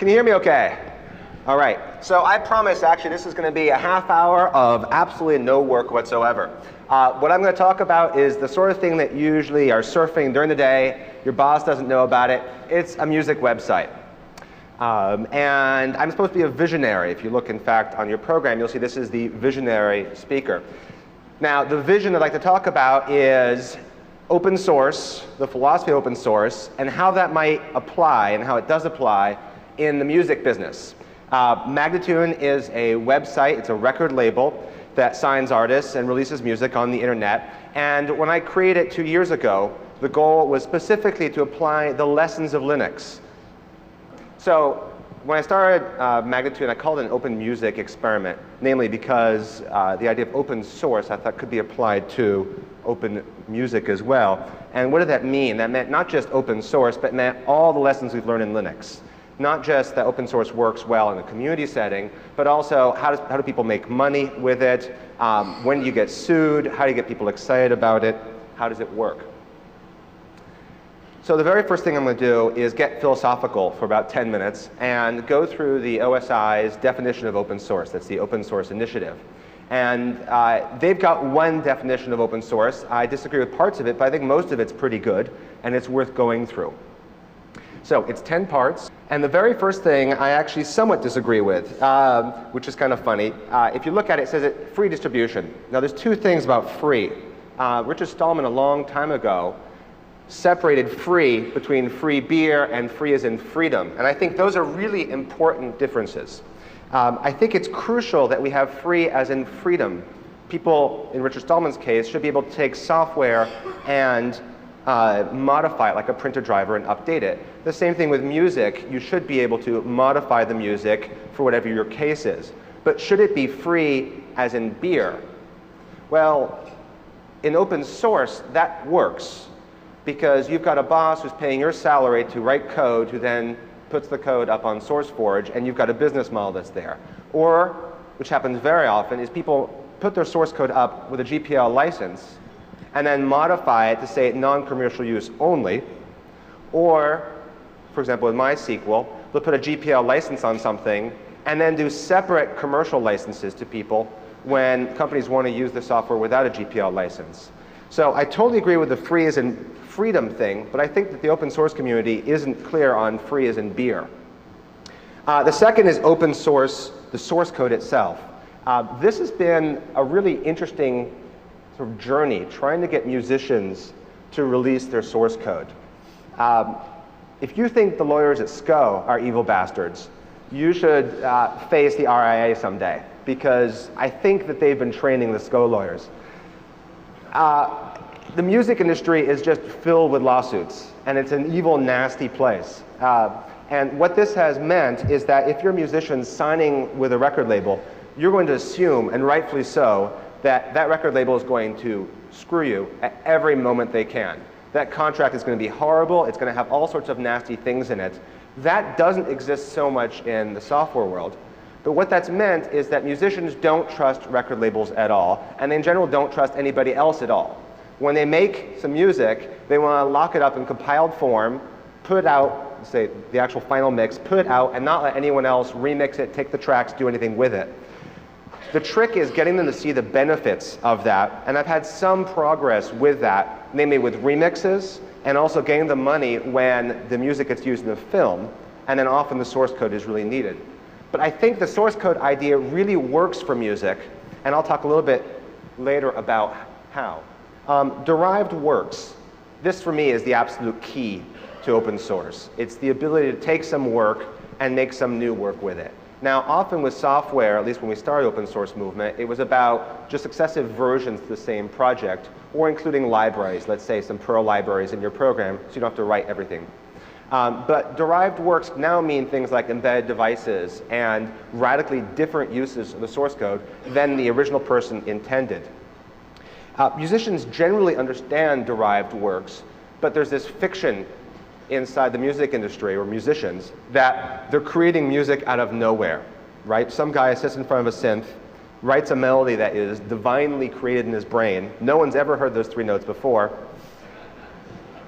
Can you hear me okay? All right. So I promise, actually, this is going to be a half hour of absolutely no work whatsoever. What I'm going to talk about is the sort of thing that you usually are surfing during the day. Your boss doesn't know about it. It's a music website. And I'm supposed to be a visionary. If you look, in fact, on your program, you'll see this is the visionary speaker. Now, the vision I'd like to talk about is open source, the philosophy of open source, and how that might apply and how it does apply in the music business. Magnatune is a website, it's a record label that signs artists and releases music on the internet. And when I created it 2 years ago, the goal was specifically to apply the lessons of Linux. So when I started Magnatune, I called it an open music experiment, namely because the idea of open source I thought could be applied to open music as well. And what did that mean? That meant not just open source, but meant all the lessons we've learned in Linux. Not just that open source works well in a community setting, but also how do people make money with it? When do you get sued? How do you get people excited about it? How does it work? So the very first thing I'm going to do is get philosophical for about 10 minutes and go through the OSI's definition of open source. That's the Open Source Initiative. And they've got one definition of open source. I disagree with parts of it, but I think most of it's pretty good, and it's worth going through. So it's 10 parts, and the very first thing I actually somewhat disagree with, which is kind of funny. If you look at it, it says it free distribution. Now there's two things about free. Richard Stallman a long time ago separated free between free beer and free as in freedom, and I think those are really important differences. I think it's crucial that we have free as in freedom. People, in Richard Stallman's case, should be able to take software and modify it like a printer driver and update it. The same thing with music. You should be able to modify the music for whatever your case is. But should it be free as in beer? Well, in open source, that works because you've got a boss who's paying your salary to write code who then puts the code up on SourceForge, and you've got a business model that's there. Or, which happens very often, is people put their source code up with a GPL license and then modify it to say non-commercial use only. Or, for example, with MySQL, they'll put a GPL license on something and then do separate commercial licenses to people when companies want to use the software without a GPL license. So I totally agree with the free as in freedom thing, but I think that the open source community isn't clear on free as in beer. The second is open source, the source code itself. This has been a really interesting sort of journey trying to get musicians to release their source code. If you think the lawyers at SCO are evil bastards, you should face the RIA someday, because I think that they've been training the SCO lawyers. The music industry is just filled with lawsuits, and it's an evil, nasty place. And what this has meant is that if you're a musician signing with a record label, you're going to assume, and rightfully so, that that record label is going to screw you at every moment they can. That contract is going to be horrible. It's going to have all sorts of nasty things in it. That doesn't exist so much in the software world. But what that's meant is that musicians don't trust record labels at all, and they in general don't trust anybody else at all. When they make some music, they want to lock it up in compiled form, put it out, say the actual final mix, put it out, and not let anyone else remix it, take the tracks, do anything with it. The trick is getting them to see the benefits of that, and I've had some progress with that, namely with remixes, and also getting the money when the music gets used in the film, and then often the source code is really needed. But I think the source code idea really works for music, and I'll talk a little bit later about how. Derived works. This, for me, is the absolute key to open source. It's the ability to take some work and make some new work with it. Now, often with software, at least when we started open source movement, it was about just successive versions of the same project, or including libraries, let's say some Perl libraries in your program, so you don't have to write everything. But derived works now mean things like embedded devices and radically different uses of the source code than the original person intended. Musicians generally understand derived works, but there's this fiction inside the music industry, or musicians, that they're creating music out of nowhere, right? Some guy sits in front of a synth, writes a melody that is divinely created in his brain. No one's ever heard those three notes before,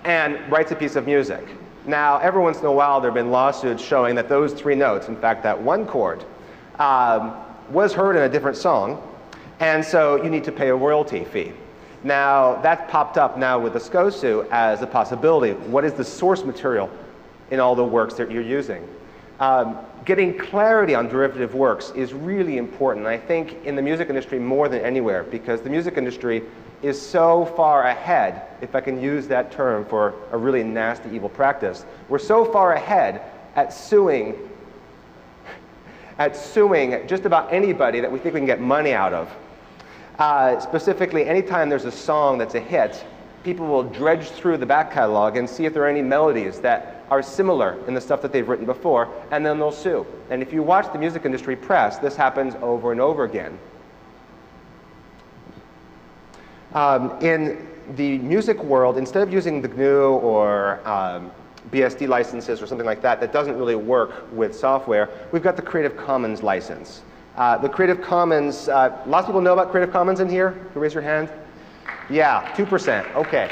and writes a piece of music. Now, every once in a while, there have been lawsuits showing that those 3 notes, in fact, that 1 chord, was heard in a different song, and so you need to pay a royalty fee. Now, that's popped up now with the SCOSU as a possibility. What is the source material in all the works that you're using? Getting clarity on derivative works is really important, I think, in the music industry more than anywhere, because the music industry is so far ahead, if I can use that term for a really nasty, evil practice. We're so far ahead at suing just about anybody that we think we can get money out of. Specifically, anytime there's a song that's a hit, people will dredge through the back catalog and see if there are any melodies that are similar in the stuff that they've written before, and then they'll sue. And if you watch the music industry press, this happens over and over again. In the music world, instead of using the GNU or BSD licenses or something like that, that doesn't really work with software, we've got the Creative Commons license. The Creative Commons, lots of people know about Creative Commons in here? Can you raise your hand? Yeah, 2%, okay.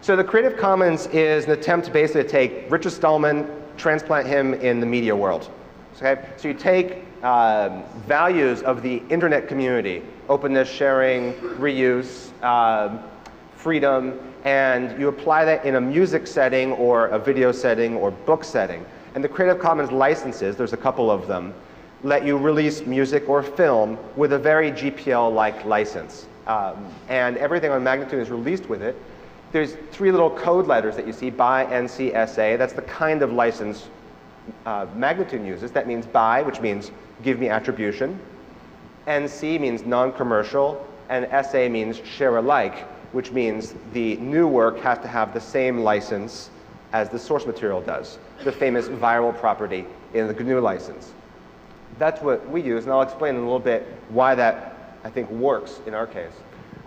So the Creative Commons is an attempt basically to take Richard Stallman, transplant him in the media world. Okay? So you take values of the internet community, openness, sharing, reuse, freedom, and you apply that in a music setting or a video setting or book setting. And the Creative Commons licenses, there's a couple of them, let you release music or film with a very GPL-like license. And everything on Magnatune is released with it. There's 3 little code letters that you see, BY, NC, SA. That's the kind of license Magnatune uses. That means BY, which means give me attribution. NC means non-commercial. And SA means share alike, which means the new work has to have the same license as the source material does, the famous viral property in the GNU license. That's what we use, and I'll explain in a little bit why that, I think, works in our case.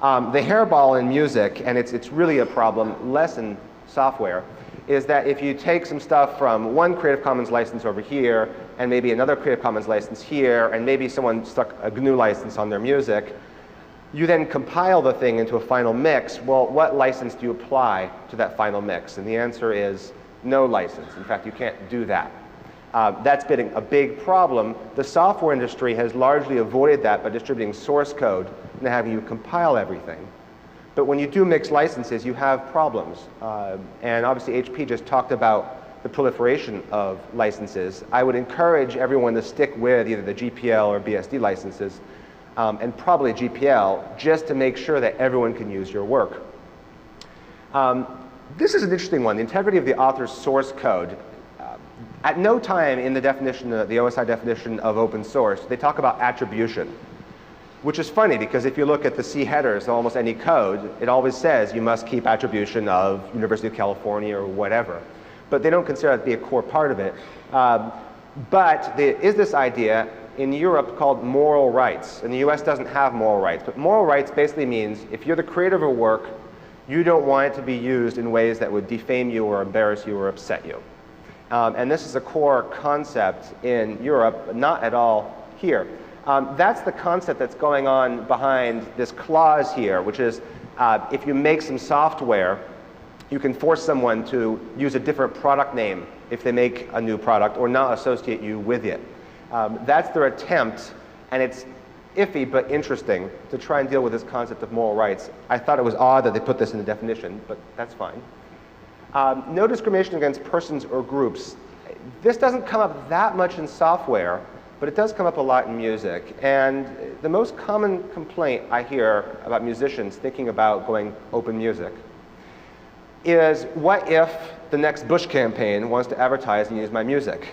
The hairball in music, and it's really a problem, less in software, is that if you take some stuff from one Creative Commons license over here, and maybe another Creative Commons license here, and maybe someone stuck a GNU license on their music, you then compile the thing into a final mix. Well, what license do you apply to that final mix? And the answer is no license. In fact, you can't do that. That's been a big problem. The software industry has largely avoided that by distributing source code and having you compile everything. But when you do mix licenses, you have problems. And obviously, HP just talked about the proliferation of licenses. I would encourage everyone to stick with either the GPL or BSD licenses, and probably GPL, just to make sure that everyone can use your work. This is an interesting one, the integrity of the author's source code. At no time in the definition, the OSI definition of open source, they talk about attribution, which is funny because if you look at the C headers of almost any code, it always says you must keep attribution of University of California or whatever. But they don't consider that to be a core part of it. But there is this idea in Europe called moral rights. And the US doesn't have moral rights. But moral rights basically means if you're the creator of a work, you don't want it to be used in ways that would defame you or embarrass you or upset you. And this is a core concept in Europe, but not at all here. That's the concept that's going on behind this clause here, which is if you make some software, you can force someone to use a different product name if they make a new product or not associate you with it. That's their attempt, and it's iffy but interesting to try and deal with this concept of moral rights. I thought it was odd that they put this in the definition, but that's fine. No discrimination against persons or groups. This doesn't come up that much in software, but it does come up a lot in music. And the most common complaint I hear about musicians thinking about going open music is, what if the next Bush campaign wants to advertise and use my music?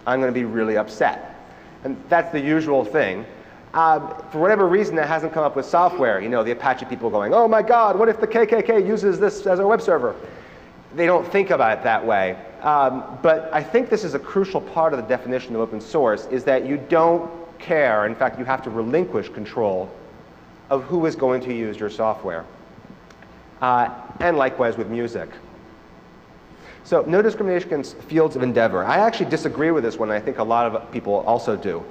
I'm going to be really upset. And that's the usual thing. For whatever reason, that hasn't come up with software. You know, the Apache people going, oh my God, what if the KKK uses this as a web server? They don't think about it that way. But I think this is a crucial part of the definition of open source, is that you don't care. In fact, you have to relinquish control of who is going to use your software. And likewise with music. So no discrimination against fields of endeavor. I actually disagree with this one. I think a lot of people also do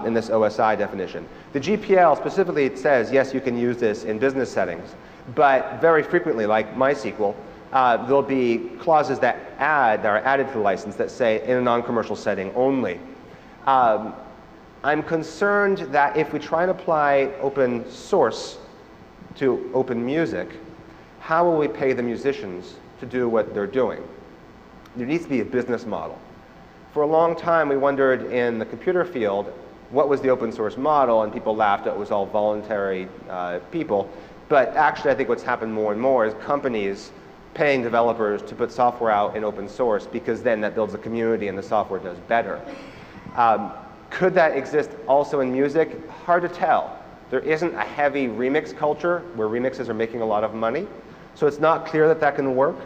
in this OSI definition. The GPL specifically says, yes, you can use this in business settings. But very frequently, like MySQL, there'll be clauses that are added to the license that say in a non-commercial setting only. I'm concerned that if we try and apply open source to open music, how will we pay the musicians to do what they're doing? There needs to be a business model. For a long time, we wondered in the computer field, what was the open source model? And people laughed it was all voluntary people. But actually, I think what's happened more and more is companies paying developers to put software out in open source, because then that builds a community and the software does better. Could that exist also in music? Hard to tell. There isn't a heavy remix culture where remixes are making a lot of money, so it's not clear that that can work.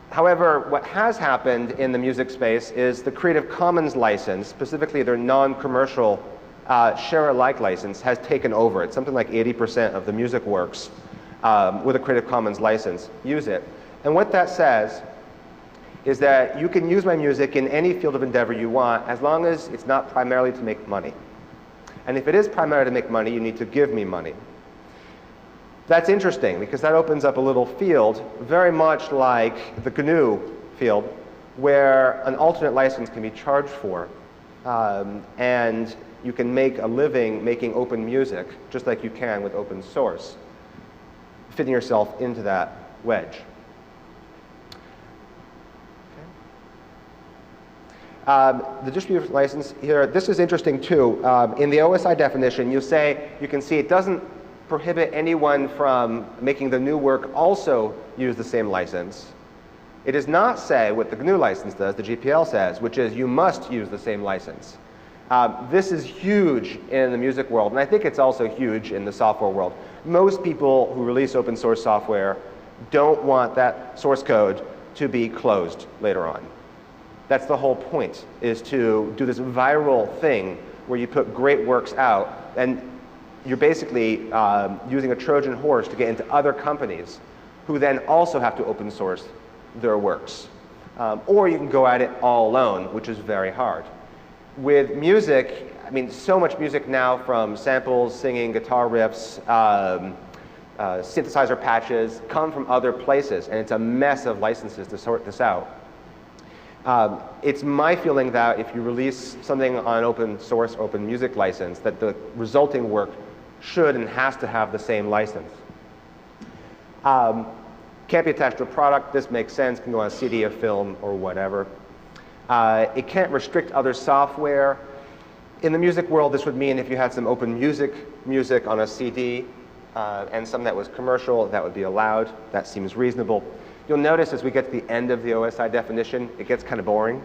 However, what has happened in the music space is the Creative Commons license, specifically their non-commercial share-alike license, has taken over. It's something like 80% of the music works with a Creative Commons license use it. And what that says is that you can use my music in any field of endeavor you want, as long as it's not primarily to make money. And if it is primarily to make money, you need to give me money. That's interesting, because that opens up a little field, very much like the GNU field, where an alternate license can be charged for, and you can make a living making open music, just like you can with open source, fitting yourself into that wedge. The distribution license here, this is interesting too. In the OSI definition, you can see it doesn't prohibit anyone from making the new work also use the same license. It does not say what the GNU license does, the GPL says, which is you must use the same license. This is huge in the music world, and I think it's also huge in the software world. Most people who release open source software don't want that source code to be closed later on. That's the whole point, is to do this viral thing where you put great works out, and you're basically using a Trojan horse to get into other companies who then also have to open source their works. Or you can go at it all alone, which is very hard. With music, I mean, so much music now, from samples, singing, guitar riffs, synthesizer patches, come from other places, and it's a mess of licenses to sort this out. It's my feeling that if you release something on an open source, open music license, that the resulting work should and has to have the same license. Can't be attached to a product. This makes sense. Can go on a CD, a film, or whatever. It can't restrict other software. In the music world, this would mean if you had some open music on a CD and some that was commercial, that would be allowed. That seems reasonable. You'll notice as we get to the end of the OSI definition, it gets kind of boring.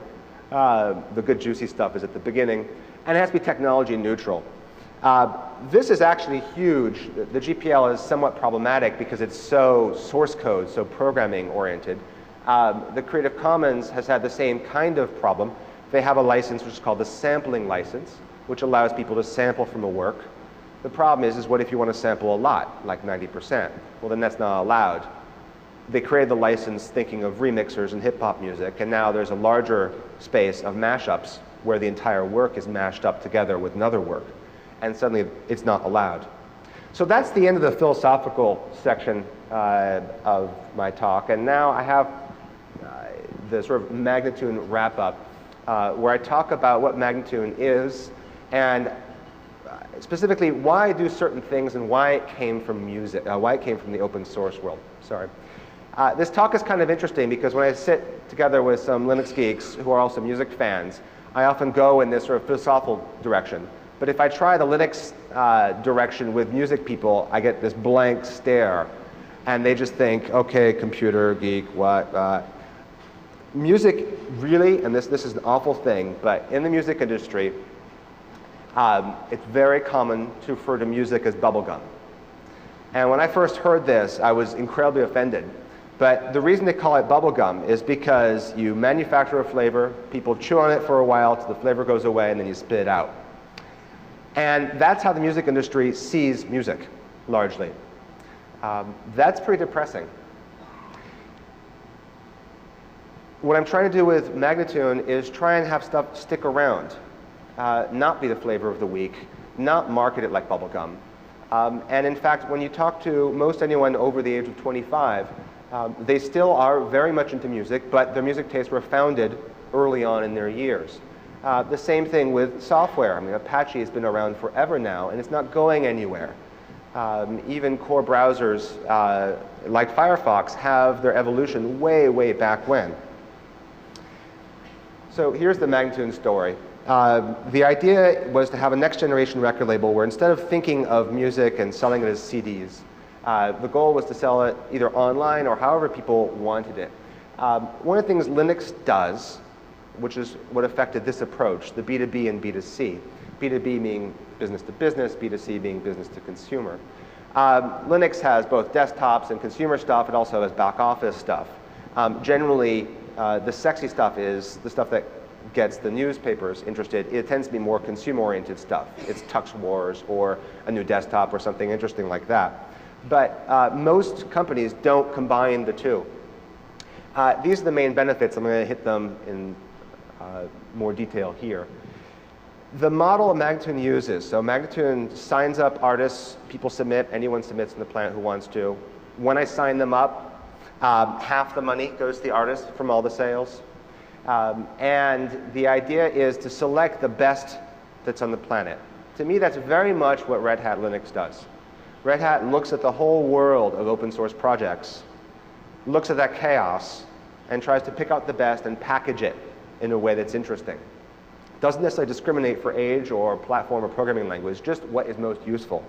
The good juicy stuff is at the beginning, and it has to be technology neutral. This is actually huge. The GPL is somewhat problematic because it's so source code, so programming oriented. The Creative Commons has had the same kind of problem. They have a license which is called the sampling license, which allows people to sample from a work. The problem is what if you want to sample a lot, like 90%? Well, then that's not allowed. They created the license thinking of remixers and hip-hop music, and now there's a larger space of mashups where the entire work is mashed up together with another work, and suddenly it's not allowed. So that's the end of the philosophical section of my talk, and now I have the sort of Magnatune wrap-up, where I talk about what Magnatune is, and specifically why I do certain things and why it came from music, why it came from the open source world. Sorry. This talk is kind of interesting because when I sit together with some Linux geeks who are also music fans, I often go in this sort of philosophical direction. But if I try the Linux direction with music people, I get this blank stare. And they just think, okay, computer geek, what? Music really, and this is an awful thing, but in the music industry, it's very common to refer to music as bubblegum. And when I first heard this, I was incredibly offended. But the reason they call it bubblegum is because you manufacture a flavor, people chew on it for a while till the flavor goes away, and then you spit it out. And that's how the music industry sees music, largely. That's pretty depressing. What I'm trying to do with Magnatune is try and have stuff stick around, not be the flavor of the week, not market it like bubblegum. And in fact, when you talk to most anyone over the age of 25, They still are very much into music, but their music tastes were founded early on in their years. The same thing with software. I mean, Apache has been around forever now, and it's not going anywhere. Even core browsers like Firefox have their evolution way, way back when. So here's the Magnatune story. The idea was to have a next generation record label where instead of thinking of music and selling it as CDs, the goal was to sell it either online or however people wanted it. One of the things Linux does, which is what affected this approach, the B2B and B2C, B2B being business to business, B2C being business to consumer. Linux has both desktops and consumer stuff. It also has back office stuff. Generally, the sexy stuff is the stuff that gets the newspapers interested. It tends to be more consumer-oriented stuff. It's Tux Wars or a new desktop or something interesting like that. But most companies don't combine the two. These are the main benefits. I'm going to hit them in more detail here. The model Magnatune uses, so Magnatune signs up artists, people submit, anyone submits on the planet who wants to. When I sign them up, half the money goes to the artist from all the sales. And the idea is to select the best that's on the planet. To me, that's very much what Red Hat Linux does. Red Hat looks at the whole world of open source projects, looks at that chaos, and tries to pick out the best and package it in a way that's interesting. Doesn't necessarily discriminate for age or platform or programming language, just what is most useful.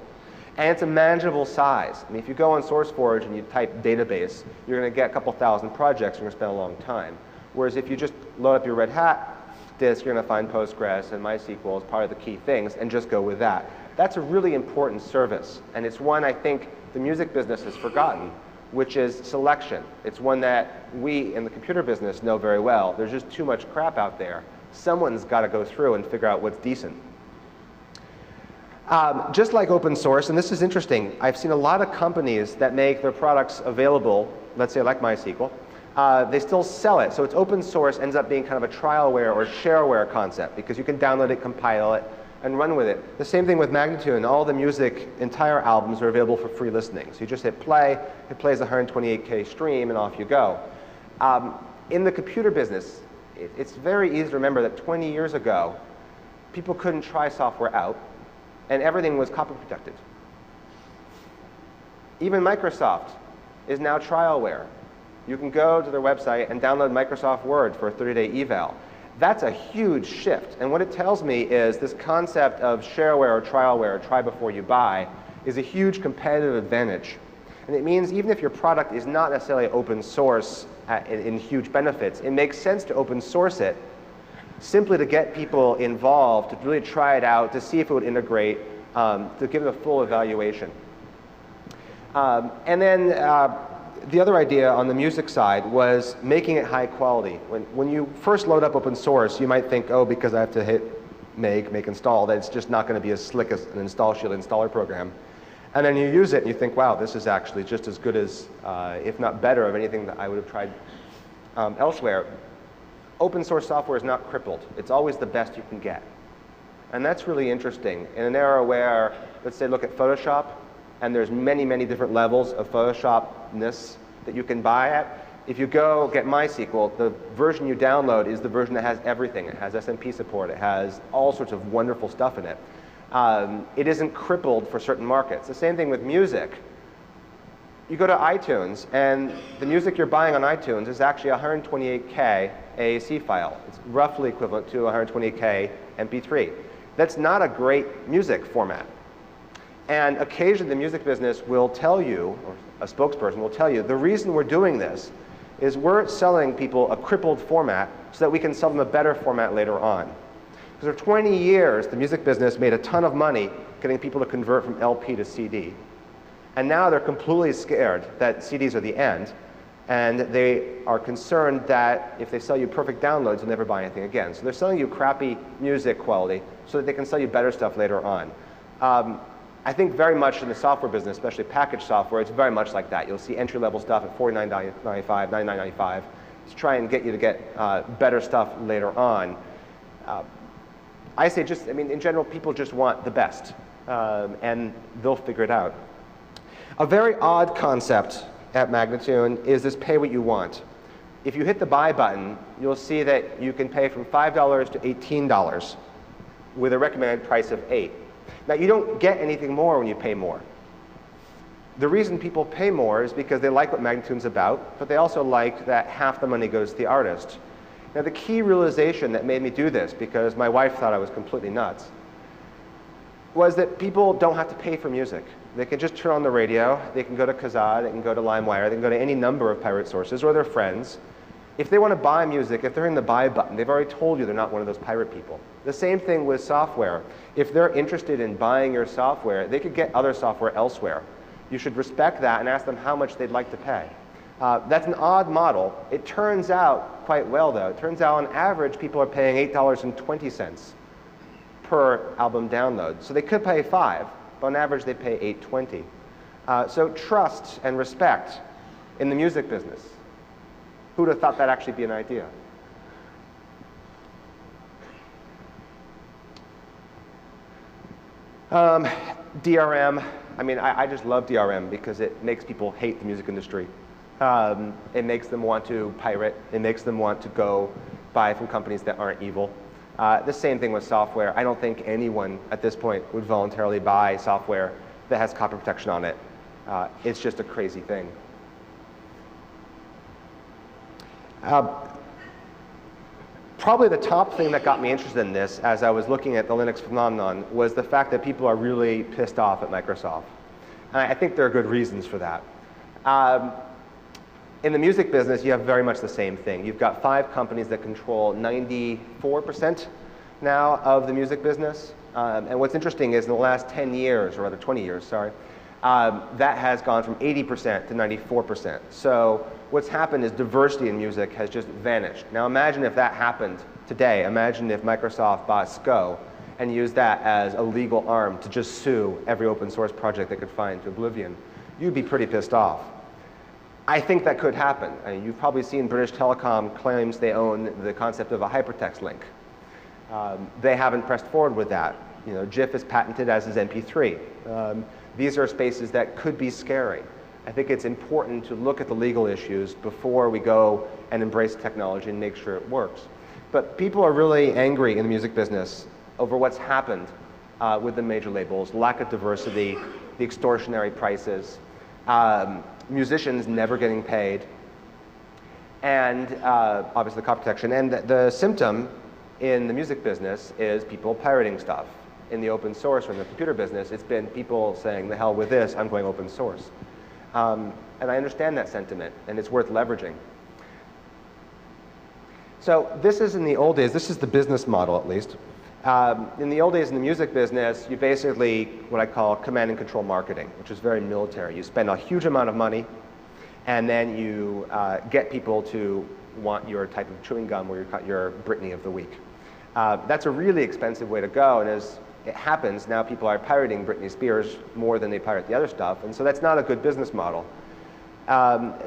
And it's a manageable size. I mean, if you go on SourceForge and you type database, you're going to get a couple thousand projects. You're going to spend a long time. Whereas if you just load up your Red Hat disk, you're going to find Postgres and MySQL as part of the key things and just go with that. That's a really important service. And it's one I think the music business has forgotten, which is selection. It's one that we in the computer business know very well. There's just too much crap out there. Someone's got to go through and figure out what's decent. Just like open source, and this is interesting, I've seen a lot of companies that make their products available, let's say like MySQL, they still sell it. So it's open source, ends up being kind of a trialware or shareware concept because you can download it, compile it, and run with it. The same thing with Magnatune. All the music, entire albums are available for free listening. So you just hit play, it plays a 128K stream, and off you go. In the computer business, it's very easy to remember that 20 years ago, people couldn't try software out, and everything was copy protected. Even Microsoft is now trialware. You can go to their website and download Microsoft Word for a 30-day eval. That's a huge shift. And what it tells me is this concept of shareware or trialware, or try before you buy, is a huge competitive advantage. And it means even if your product is not necessarily open source in huge benefits, it makes sense to open source it simply to get people involved, to really try it out, to see if it would integrate, to give it a full evaluation. And then the other idea on the music side was making it high quality. When you first load up open source, you might think, oh, because I have to hit make install, that it's just not going to be as slick as an install shield installer program. And then you use it and you think, wow, this is actually just as good as, if not better, of anything that I would have tried elsewhere. Open source software is not crippled. It's always the best you can get. And that's really interesting. In an era where, let's say, look at Photoshop, and there's many, many different levels of Photoshop-ness that you can buy at. If you go get MySQL, the version you download is the version that has everything. It has SMP support. It has all sorts of wonderful stuff in it. It isn't crippled for certain markets. The same thing with music. You go to iTunes, and the music you're buying on iTunes is actually a 128K AAC file. It's roughly equivalent to a 128K MP3. That's not a great music format. And occasionally the music business will tell you, or a spokesperson will tell you, the reason we're doing this is we're selling people a crippled format so that we can sell them a better format later on. Because for 20 years, the music business made a ton of money getting people to convert from LP to CD. And now they're completely scared that CDs are the end. And they are concerned that if they sell you perfect downloads, you'll never buy anything again. So they're selling you crappy music quality so that they can sell you better stuff later on. I think very much in the software business, especially packaged software, it's very much like that. You'll see entry-level stuff at $49.95, $99.95 to try and get you to get better stuff later on. I say just, I mean, in general, people just want the best, and they'll figure it out. A very odd concept, at Magnatune is this pay what you want. If you hit the buy button, you'll see that you can pay from $5 to $18 with a recommended price of $8. Now, you don't get anything more when you pay more. The reason people pay more is because they like what Magnatune's about, but they also like that half the money goes to the artist. Now, the key realization that made me do this, because my wife thought I was completely nuts, was that people don't have to pay for music. They can just turn on the radio, they can go to Kazaa, they can go to LimeWire, they can go to any number of pirate sources or their friends. If they want to buy music, if they're in the buy button, they've already told you they're not one of those pirate people. The same thing with software. If they're interested in buying your software, they could get other software elsewhere. You should respect that and ask them how much they'd like to pay. That's an odd model. It turns out quite well, though. It turns out on average, people are paying $8.20 per album download. So they could pay $5, but on average, they pay $8.20. So trust and respect in the music business. Who would have thought that'd actually be an idea? DRM. I mean, I just love DRM because it makes people hate the music industry. It makes them want to pirate. It makes them want to go buy from companies that aren't evil. The same thing with software. I don't think anyone at this point would voluntarily buy software that has copy protection on it. It's just a crazy thing. Probably the top thing that got me interested in this as I was looking at the Linux phenomenon was the fact that people are really pissed off at Microsoft. And I think there are good reasons for that. In the music business, you have very much the same thing. You've got 5 companies that control 94% now of the music business. And what's interesting is in the last 10 years, or rather 20 years, sorry, that has gone from 80% to 94%. So what's happened is diversity in music has just vanished. Now imagine if that happened today. Imagine if Microsoft bought SCO and used that as a legal arm to just sue every open source project they could find to oblivion. You'd be pretty pissed off. I think that could happen. I mean, you've probably seen British Telecom claims they own the concept of a hypertext link. They haven't pressed forward with that. You know, GIF is patented as is MP3. These are spaces that could be scary. I think it's important to look at the legal issues before we go and embrace technology and make sure it works. But people are really angry in the music business over what's happened with the major labels, lack of diversity, the extortionary prices, musicians never getting paid, and obviously the copy protection. And the symptom in the music business is people pirating stuff. In the open source or in the computer business, it's been people saying, the hell with this, I'm going open source. And I understand that sentiment, and it's worth leveraging. So this is in the old days, this is the business model at least. In the old days in the music business, you basically, what I call command and control marketing, which is very military. You spend a huge amount of money, and then you get people to want your type of chewing gum or your Britney of the week. That's a really expensive way to go, and as it happens, now people are pirating Britney Spears more than they pirate the other stuff, and so that's not a good business model.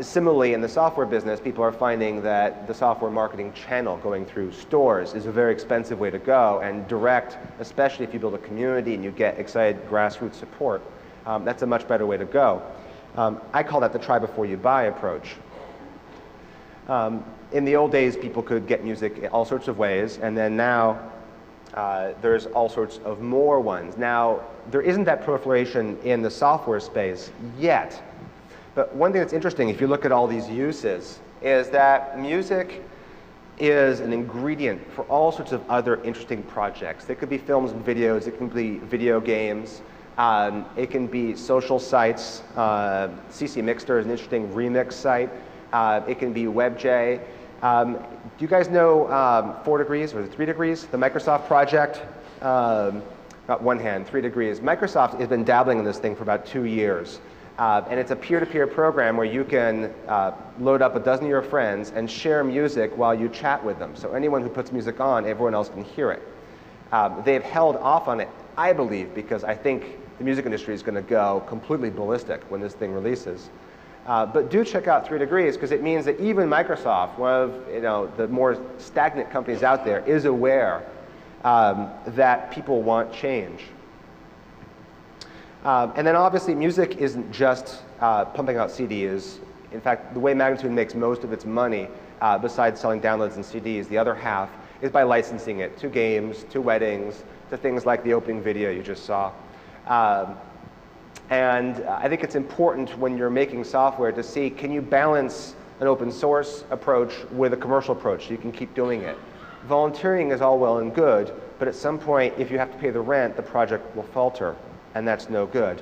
Similarly, in the software business, people are finding that the software marketing channel going through stores is a very expensive way to go, and direct, especially if you build a community and you get excited grassroots support, that's a much better way to go. I call that the try before you buy approach. In the old days, people could get music all sorts of ways, and then now there's all sorts of more ones. Now, there isn't that proliferation in the software space yet. But one thing that's interesting, if you look at all these uses, is that music is an ingredient for all sorts of other interesting projects. It could be films and videos, it can be video games, it can be social sites. CC Mixter is an interesting remix site. It can be WebJ. Do you guys know 4 Degrees, or 3 Degrees, the Microsoft project? Not one hand, 3 Degrees. Microsoft has been dabbling in this thing for about 2 years. And it's a peer-to-peer program where you can load up a dozen of your friends and share music while you chat with them. So anyone who puts music on, everyone else can hear it. They've held off on it, I believe, because I think the music industry is going to go completely ballistic when this thing releases. But do check out 3 Degrees, because it means that even Microsoft, one of the more stagnant companies out there, is aware that people want change. And then obviously music isn't just pumping out CDs. In fact, the way Magnatune makes most of its money, besides selling downloads and CDs, the other half is by licensing it to games, to weddings, to things like the opening video you just saw. And I think it's important when you're making software to see, can you balance an open source approach with a commercial approach so you can keep doing it. Volunteering is all well and good, but at some point, if you have to pay the rent, the project will falter, and that's no good.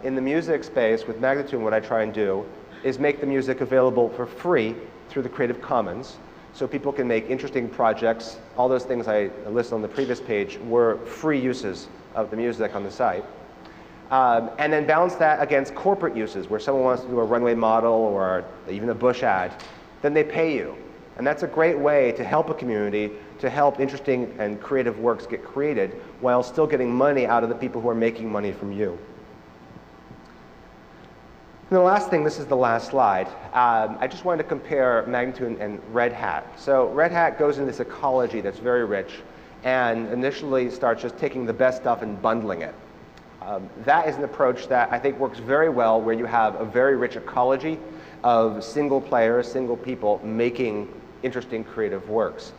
In the music space, with Magnatune, what I try and do is make the music available for free through the Creative Commons, so people can make interesting projects. All those things I listed on the previous page were free uses of the music on the site. And then balance that against corporate uses, where someone wants to do a runway model or even a Bush ad, then they pay you. And that's a great way to help a community, to help interesting and creative works get created, while still getting money out of the people who are making money from you. And the last thing, this is the last slide, I just wanted to compare Magnatune and Red Hat. So Red Hat goes into this ecology that's very rich, and initially starts just taking the best stuff and bundling it. That is an approach that I think works very well, where you have a very rich ecology of single players, single people making interesting creative works.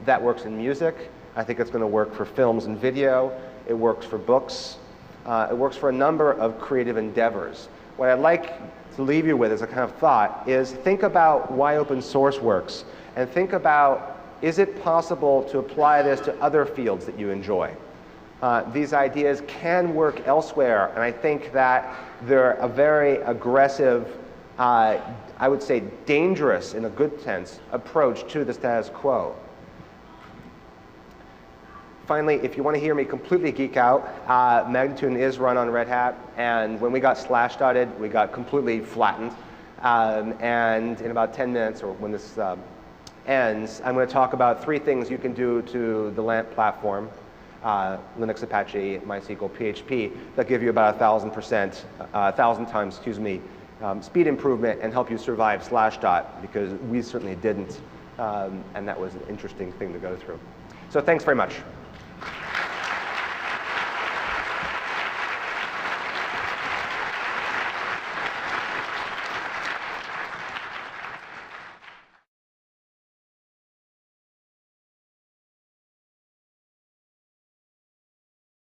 That works in music. I think it's going to work for films and video. It works for books. It works for a number of creative endeavors. What I'd like to leave you with as a kind of thought is think about why open source works, and think about, is it possible to apply this to other fields that you enjoy? These ideas can work elsewhere, and I think that they're a very aggressive, I would say dangerous in a good sense, approach to the status quo. Finally, if you want to hear me completely geek out, Magnatune is run on Red Hat, and when we got Slashdotted, we got completely flattened. And in about 10 minutes, or when this ends, I'm going to talk about 3 things you can do to the LAMP platform, Linux, Apache, MySQL, PHP, that give you about 1,000 times, speed improvement and help you survive Slashdot, because we certainly didn't, and that was an interesting thing to go through. So thanks very much.